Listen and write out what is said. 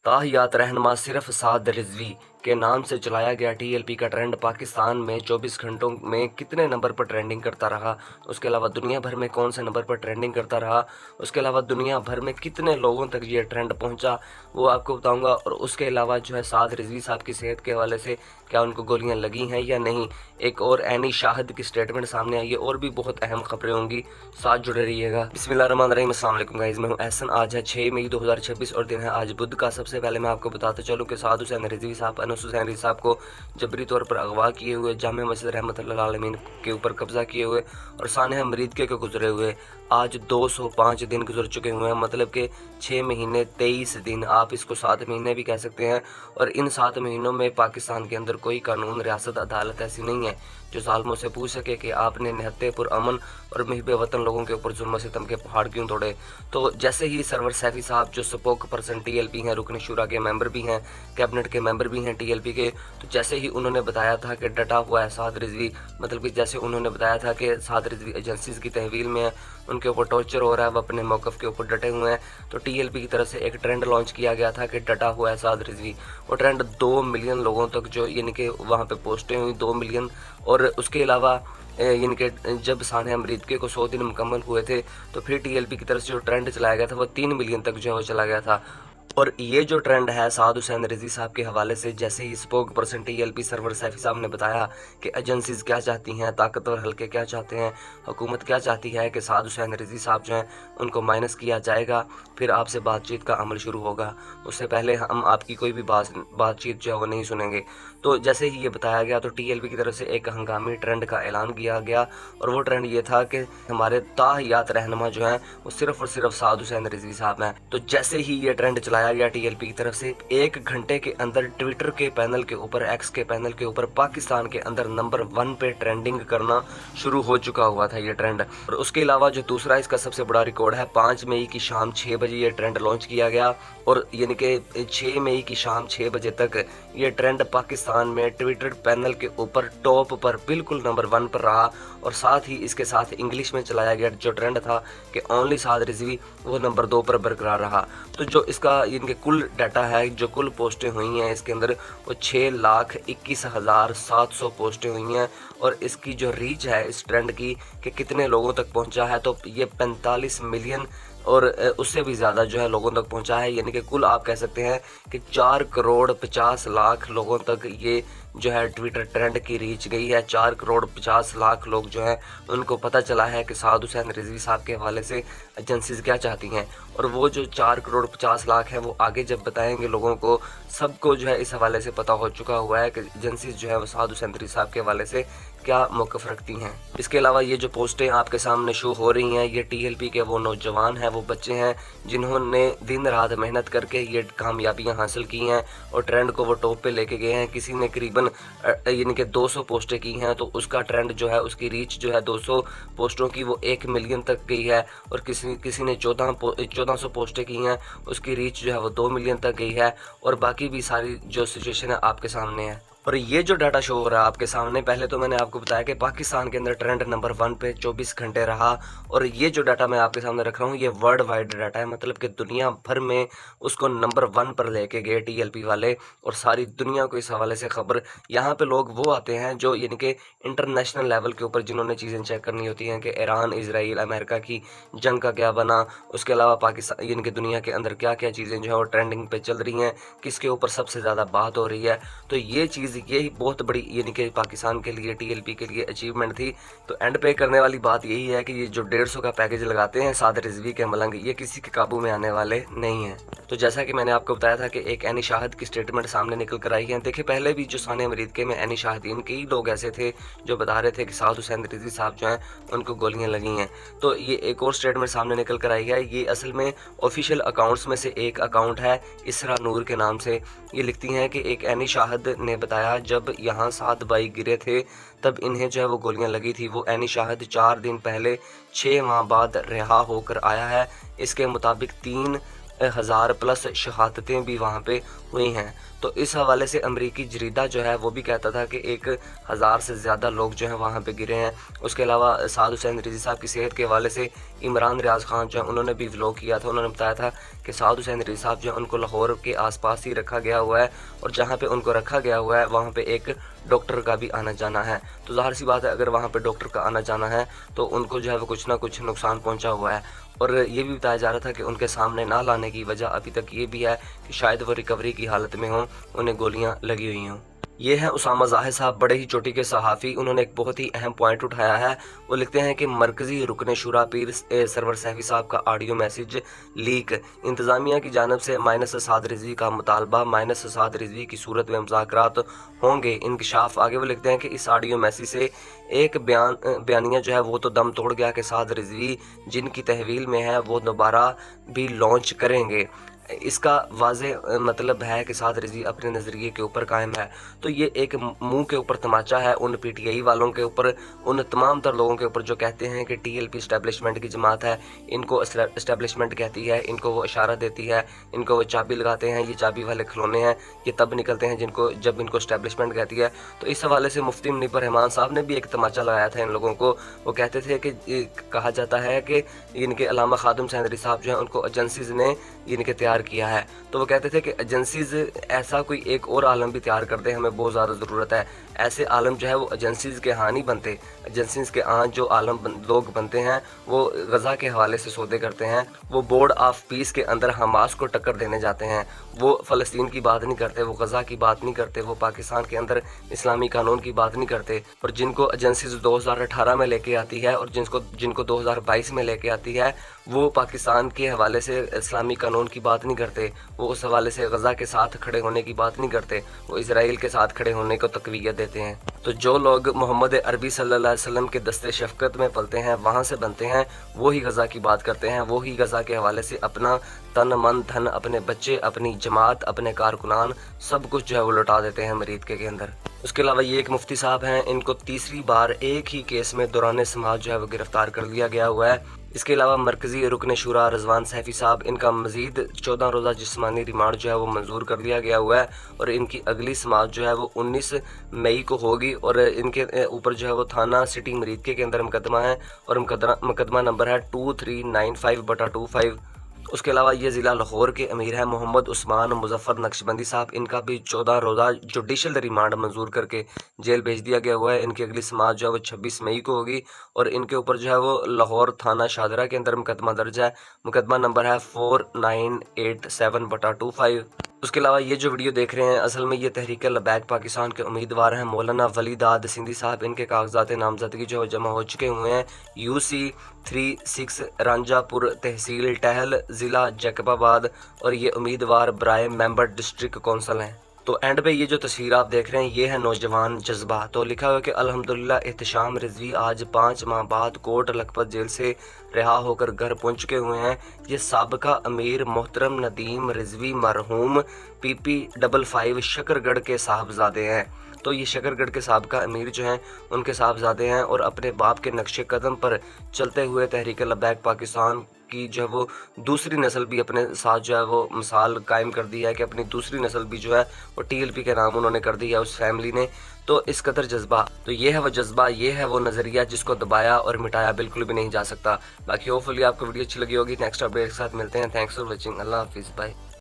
ताहियात रहनुमा सिर्फ साद रिजवी के नाम से चलाया गया टीएलपी का ट्रेंड पाकिस्तान में 24 घंटों में कितने नंबर पर ट्रेंडिंग करता रहा, उसके अलावा दुनिया भर में कौन से नंबर पर ट्रेंडिंग करता रहा, उसके अलावा दुनिया भर में कितने लोगों तक ये ट्रेंड पहुंचा वो आपको बताऊंगा। और उसके अलावा जो है साद रिजवी साहब की सेहत के हवाले से क्या उनको गोलियां लगी हैं या नहीं, एक और एनी शाहिद की स्टेटमेंट सामने आई है, और भी बहुत अहम खबरें होंगी, साथ जुड़े रहिएगा। बिस्मिल्लाहिर्रहमानिर्रहीम, अस्सलाम वालेकुम गाइस, मैं हूं एहसन। आज है 6 मई 2026 और दिन है आज बुध का। सबसे पहले मैं आपको बताता चलूं कि साद हुसैन रिजवी साहब अनस हुसैन रिजवी साहब को जबरी तौर पर अगवा किए हुए, जामे मस्जिद रहमतुल्लाह आलमीन के ऊपर कब्जा किए हुए और सानह मरीदके के गुजरे हुए आज 205 दिन गुजर चुके हुए हैं। मतलब कि 6 महीने 23 दिन, आप इसको 7 महीने भी कह सकते हैं। और इन 7 महीनों में पाकिस्तान के अंदर कोई कानून, रियासत, अदालत ऐसी नहीं है जो ज़ालिमों से पूछ सके कि आपने निहत्ते पुरअमन और मुहिब वतन लोगों के ऊपर जुल्म सितम के पहाड़ क्यों तोड़े। तो जैसे ही सरवर सैफी साहब जो स्पोक पर्सन टीएलपी हैं, रुकन शुरा के मेंबर भी हैं, कैबिनेट के मेंबर भी हैं टीएलपी के, तो जैसे ही उन्होंने बताया था कि डटा हुआ है साद रिजवी, मतलब कि जैसे उन्होंने बताया था कि साद रिजवी एजेंसीज़ की तहवील में है, उनके ऊपर टॉर्चर हो रहा है, वो अपने मौक़िफ़ के ऊपर डटे हुए हैं, तो टीएलपी की तरफ से एक ट्रेंड लॉन्च किया गया था कि डटा हुआ है साद रिजवी। वो ट्रेंड 2 मिलियन लोगों तक जो यानी कि वहाँ पे पोस्टें हुई 2 मिलियन। और उसके अलावा यानी कि जब सानह मरीदके को 100 दिन मुकम्मल हुए थे तो फिर टीएलपी की तरफ से जो ट्रेंड चलाया गया था वो 3 मिलियन तक जो है वो चला गया था। और ये जो ट्रेंड है साद हुसैन रिजवी साहब के हवाले से, जैसे ही spokesperson TLP Sarwar Saifi साहब ने बताया कि एजेंसीज़ क्या चाहती हैं, ताकतवर हल्के क्या चाहते हैं, हुकूमत क्या चाहती है कि साद हुसैन रिजवी साहब जो हैं उनको माइनस किया जाएगा, फिर आपसे बातचीत का अमल शुरू होगा, उससे पहले हम आपकी कोई भी बातचीत जो है वो नहीं सुनेंगे। तो जैसे ही ये बताया गया तो टीएलपी की तरफ से एक हंगामी ट्रेंड का ऐलान किया गया, और वो ट्रेंड ये था कि हमारे ताहियात रहनुमा जो हैं वो सिर्फ और सिर्फ साद हुसैन रिजवी साहब हैं। तो जैसे ही ये ट्रेंड चलाया गया टीएलपी की तरफ से, 1 घंटे के अंदर ट्विटर के पैनल के ऊपर, एक्स के पैनल के ऊपर पाकिस्तान के अंदर नंबर 1 पे ट्रेंडिंग करना शुरू हो चुका हुआ था ये ट्रेंड। और उसके अलावा जो दूसरा इसका सबसे बड़ा रिकॉर्ड है, 5 मई की शाम 6 बजे ये ट्रेंड लॉन्च किया गया, और यानी कि 6 मई की शाम 6 बजे तक ये ट्रेंड पाकिस्तान में ट्विटर पैनल के ऊपर टॉप पर बिल्कुल नंबर 1 पर रहा। और साथ ही इसके साथ इंग्लिश में चलाया गया जो ट्रेंड था कि ओनली साद रिजवी, वो नंबर 2 पर बरकरार रहा। तो जो इसका इनके कुल डाटा है, जो कुल पोस्टें हुई हैं इसके अंदर, वो 6,21,700 पोस्टें हुई हैं। और इसकी जो रीच है इस ट्रेंड की कि कितने लोगों तक पहुंचा है, तो ये 45 मिलियन और उससे भी ज़्यादा जो है लोगों तक पहुंचा है। यानी कि कुल आप कह सकते हैं कि 4 करोड़ 50 लाख लोगों तक ये जो है ट्विटर ट्रेंड की रीच गई है। 4 करोड़ 50 लाख लोग जो हैं उनको पता चला है कि साद हुसैन रिजवी साहब के हवाले से एजेंसीज़ क्या चाहती हैं। और वो जो 4 करोड़ 50 लाख हैं वो आगे जब बताएंगे लोगों को, सबको जो है इस हवाले से पता हो चुका हुआ है कि एजेंसीज़ जो है वो साद हुसैन रिजवी साहब के हवाले से क्या मौक़िफ़ रखती हैं। इसके अलावा ये जो पोस्टें आपके सामने शो हो रही हैं, ये टीएलपी के वो नौजवान हैं, वो बच्चे हैं जिन्होंने दिन रात मेहनत करके ये कामयाबियां हासिल की हैं और ट्रेंड को वो टॉप पे लेके गए हैं। किसी ने करीबन यानी कि 200 पोस्टें की हैं, तो उसका ट्रेंड जो है, उसकी रीच जो है 200 पोस्टों की वो 1 मिलियन तक गई है। और किसी ने 1400 पोस्टें की हैं, उसकी रीच जो है वो 2 मिलियन तक गई है। और बाकी भी सारी जो सिचुएशन है आपके सामने है। और ये जो डाटा शो हो रहा है आपके सामने, पहले तो मैंने आपको बताया कि पाकिस्तान के अंदर ट्रेंड नंबर 1 पे 24 घंटे रहा। और ये जो डाटा मैं आपके सामने रख रहा हूँ ये वर्ल्ड वाइड डाटा है, मतलब कि दुनिया भर में उसको नंबर 1 पर लेके गए टीएलपी वाले, और सारी दुनिया को इस हवाले से खबर। यहाँ पे लोग वो आते हैं जो यानी कि इंटरनेशनल लेवल के ऊपर जिन्होंने चीज़ें चेक करनी होती हैं कि ईरान, इसराइल, अमेरिका की जंग का क्या बना, उसके अलावा पाकिस्तान यानी कि दुनिया के अंदर क्या क्या चीज़ें जो है वो ट्रेंडिंग पे चल रही हैं, किसके ऊपर सबसे ज़्यादा बात हो रही है। तो ये चीज़ यही बहुत बड़ी यानी कि पाकिस्तान के लिए, टीएलपी के लिए अचीवमेंट थी। तो एंड पे करने वाली बात यही है कि ये जो 150 का पैकेज लगाते हैं साद रिजवी के मलंग, ये किसी के काबू में आने वाले नहीं हैं। तो जैसा कि मैंने आपको बताया था कि एक एनी शाहिद की स्टेटमेंट सामने निकल कर आई है। देखिए, पहले भी जो सानह मरीदके में एनी शाहिदीन कई लोग ऐसे थे जो बता रहे थे कि साद हुसैन रिजवी साहब जो हैं उनको गोलियां लगी हैं। तो ये एक और स्टेटमेंट सामने निकल कर आई है। ये असल में ऑफिशियल अकाउंट्स में से एक अकाउंट है इसरा नूर के नाम से। ये लिखती हैं कि एक एनी शाहिद ने बताया जब यहाँ 7 भाई गिरे थे तब इन्हें जो है वो गोलियां लगी थी। वो एनी शाहिद 4 दिन पहले 6 माह बाद रिहा होकर आया है। इसके मुताबिक 3,000 प्लस शहादतें भी वहाँ पे हुई हैं। तो इस हवाले से अमरीकी जरीदा जो है वो भी कहता था कि 1,000 से ज़्यादा लोग जो हैं वहाँ पे गिरे हैं। उसके अलावा साद हुसैन रिजवी साहब की सेहत के हवाले से इमरान रियाज खान जो है उन्होंने भी व्लॉग किया था। उन्होंने बताया था कि साद हुसैन रज़वी साहब जो हैं उनको लाहौर के आसपास ही रखा गया हुआ है, और जहाँ पे उनको रखा गया हुआ है वहाँ पे एक डॉक्टर का भी आना जाना है। तो ज़ाहिर सी बात है अगर वहाँ पे डॉक्टर का आना जाना है तो उनको जो है वो कुछ ना कुछ नुकसान पहुँचा हुआ है। और ये भी बताया जा रहा था कि उनके सामने ना लाने की वजह अभी तक ये भी है कि शायद वो रिकवरी की हालत में हों, उन्हें गोलियाँ लगी हुई हों। ये हैं उसामा ज़ाहिद साहब, बड़े ही चोटी के सहाफ़ी। उन्होंने एक बहुत ही अहम पॉइंट उठाया है। वो लिखते हैं कि मरकज़ी रुकन शुरा पीर सरवर सैफ़ी साहब का ऑडियो मैसेज लीक, इंतज़ामिया की जानब से माइनस साद रिज़वी का मुतालबा, माइनस साद रिज़वी की सूरत में मुज़ाकरात होंगे इंकशाफ। आगे वो लिखते हैं कि इस ऑडियो मैसेज से एक बयानिया जो है वो तो दम तोड़ गया कि साद रिज़वी जिनकी तहवील में है वो दोबारा भी लॉन्च करेंगे। इसका वाज़े मतलब है कि साद रिज़वी अपने नज़रिए के ऊपर कायम है। तो ये एक मुंह के ऊपर तमाचा है उन PTI वालों के ऊपर, उन तमाम तर लोगों के ऊपर जो कहते हैं कि TLP इस्टेब्लिशमेंट की जमात है, इनको इस्टेब्लिशमेंट कहती है, इनको वो इशारा देती है, इनको वो चाबी लगाते हैं, ये चाबी वाले खिलौने हैं, ये तब निकलते हैं जब इनको इस्टेब्लिशमेंट कहती है। तो इस हवाले से मुफ्ती मुनीर रहमान साहब ने भी एक तमाचा लगाया था इन लोगों को। वो कहते थे कि कहा जाता है कि इनके अल्लामा खादिम हुसैन रज़वी साहब जो हैं उनको एजेंसीज़ ने इनके तैयार किया है। तो वो कहते थे कि एजेंसीज़ ऐसा कोई एक और आलम भी तैयार कर दे, हमें बहुत ज़्यादा ज़रूरत है। ऐसे आलम जो है वो एजेंसीज़ के यहाँ नहीं बनते। एजेंसीज़ के यहाँ जो लोग बनते हैं वो गज़ा के हवाले से सौदे करते हैं, वो बोर्ड ऑफ पीस के अंदर हमास को टक्कर देने जाते हैं, वो फ़लस्तीन की बात नहीं करते, वो गज़ा की बात नहीं करते, वो पाकिस्तान के अंदर इस्लामी कानून की बात नहीं करते। और जिनको एजेंसीज़ 2018 में लेके आती है और जिनको 2022 में लेके आती है वो पाकिस्तान के हवाले से इस्लामी कानून की बात नहीं करते, वो उस हवाले से गज़ा के साथ खड़े होने की बात नहीं करते, वो इसराइल के साथ खड़े होने को तक़वियत देते हैं। तो जो लोग मोहम्मद अरबी सल्लल्लाहु अलैहि वसल्लम के दस्ते शफ़क़त में पलते हैं, वहाँ से बनते हैं, वो ही गज़ा की बात करते हैं, वो ही गज़ा के हवाले से अपना तन मन धन, अपने बच्चे, अपनी जमात, अपने कारकुनान सब कुछ जो है वो लौटा देते हैं मरीद के अंदर। उसके अलावा ये एक मुफ्ती साहब हैं, इनको तीसरी बार एक ही केस में दौरान समाज जो है वो गिरफ़्तार कर लिया गया हुआ है। इसके अलावा मरकज़ी रुकन शुरा रिज़वान सैफ़ी साहब, इनका मज़ीद 14 रोज़ा जिस्मानी रिमांड जो है वो मंजूर कर लिया गया हुआ है और इनकी अगली समाअत जो है वो 19 मई को होगी। और इनके ऊपर जो है वो थाना सिटी मरीदके के अंदर मुकदमा है और मुकदमा नंबर है 2395/25। उसके अलावा ये ज़िला लाहौर के अमीर हैं मोहम्मद उस्मान मुज़फ़्फ़र नक्शबंदी साहब, इनका भी 14 रोज़ा जुडिशल रिमांड मंजूर करके जेल भेज दिया गया हुआ है। इनकी अगली समाअत जो है वो 26 मई को होगी और इनके ऊपर जो है वो लाहौर थाना शादरा के अंदर मुकदमा दर्ज है। मुकदमा नंबर है 4987/25। उसके अलावा ये जो वीडियो देख रहे हैं असल में ये तहरीक लबैक पाकिस्तान के उम्मीदवार हैं मौलाना वली दाद सिंधी साहब। इनके कागजात नामजदगी जो जमा हो चुके हुए हैं UC 36 रांझापुर तहसील टहल ज़िला जैकबाबाद और ये उम्मीदवार बराए मेंबर डिस्ट्रिक्ट कौंसल हैं। तो एंड पे ये जो तस्वीर आप देख रहे हैं ये है नौजवान जज्बा। तो लिखा हुआ कि अल्हम्दुलिल्लाह एहतशाम रिज़वी आज 5 माह बाद कोट लखपत जेल से रिहा होकर घर पहुंच चुके हुए हैं। ये साबिका अमीर मोहतरम नदीम रिज़वी मरहूम PP55 शकरगढ़ के साहबजादे हैं। तो ये शकरगढ़ के साबिका अमीर जो हैं उनके साहबजादे हैं और अपने बाप के नक्शे कदम पर चलते हुए तहरीक लबैक पाकिस्तान की जो है वो दूसरी नस्ल भी अपने साथ जो है वो मिसाल कायम कर दी है कि अपनी दूसरी नस्ल भी जो है वो TLP के नाम उन्होंने कर दी है उस फैमिली ने। तो इस कदर जज्बा, तो ये है वो जज्बा, ये है वो नज़रिया जिसको दबाया और मिटाया बिल्कुल भी नहीं जा सकता। बाकी होपफुली आपको वीडियो अच्छी लगी होगी। नेक्स्ट अपडेट के साथ मिलते हैं। Thanks for watching. अल्लाह हाफिज़, बाय।